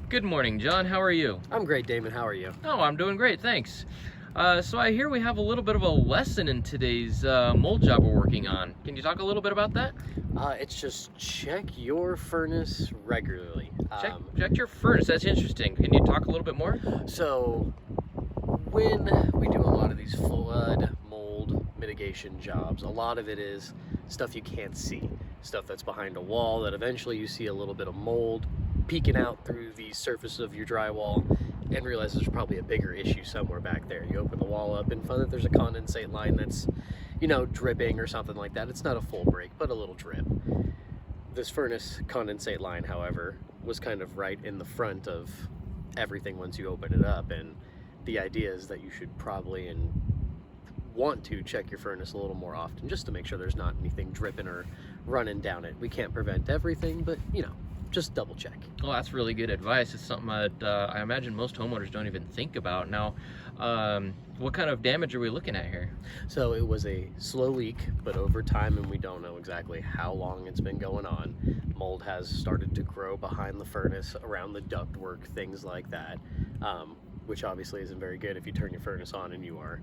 Good morning, John. How are you? I'm great, Damon. How are you? Oh, I'm doing great, thanks. So I hear we have a little bit of a lesson in today's mold job we're working on. Can you talk a little bit about that? It's just check your furnace regularly. Check your furnace. That's interesting. Can you talk a little bit more? So when we do a lot of these flood mold mitigation jobs, a lot of it is stuff you can't see, stuff that's behind a wall that eventually you see a little bit of mold peeking out through the surface of your drywall and realize there's probably a bigger issue somewhere back there. You open the wall up and find that there's a condensate line that's, dripping or something like that. It's not a full break, but a little drip. This furnace condensate line, however, was kind of right in the front of everything once you open it up, and the idea is that you should probably and want to check your furnace a little more often just to make sure there's not anything dripping or running down it. We can't prevent everything, but just double check. Well, that's really good advice. It's something that I imagine most homeowners don't even think about. Now, what kind of damage are we looking at here? So it was a slow leak, but over time, and we don't know exactly how long it's been going on, mold has started to grow behind the furnace, around the ductwork, things like that, which obviously isn't very good if you turn your furnace on and you are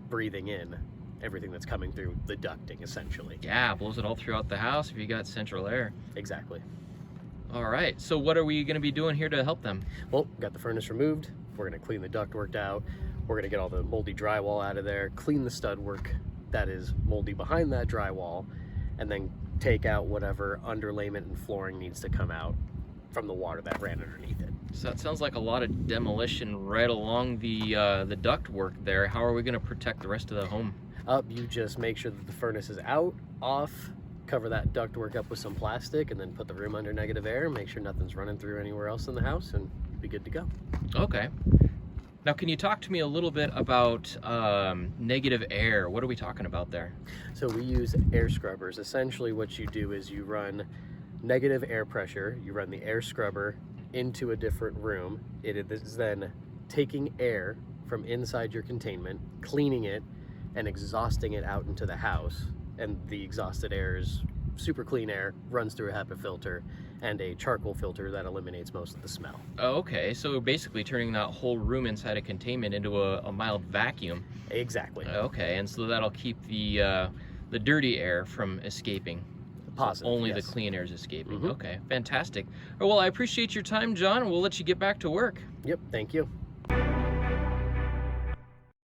breathing in everything that's coming through the ducting, essentially. Yeah, blows it all throughout the house if you got central air. Exactly. All right, so what are we going to be doing here to help them? Well, got the furnace removed. We're going to clean the ductwork out. We're going to get all the moldy drywall out of there, clean the stud work that is moldy behind that drywall, and then take out whatever underlayment and flooring needs to come out from the water that ran underneath it. So that sounds like a lot of demolition right along the ductwork there. How are we going to protect the rest of the home? You just make sure that the furnace is out, off, cover that ductwork up with some plastic, and then put the room under negative air, make sure nothing's running through anywhere else in the house, and be good to go. Okay. Now, can you talk to me a little bit about negative air? What are we talking about there? So we use air scrubbers. Essentially what you do is you run negative air pressure, you run the air scrubber into a different room. It is then taking air from inside your containment, cleaning it, and exhausting it out into the house. And the exhausted air is super clean air, runs through a HEPA filter and a charcoal filter that eliminates most of the smell. Okay, so basically turning that whole room inside a containment into a mild vacuum. Exactly. Okay, and so that'll keep the dirty air from escaping. Positive, Only yes. the clean air is escaping. Mm-hmm. Okay, fantastic. Well, I appreciate your time, John. We'll let you get back to work. Yep, thank you.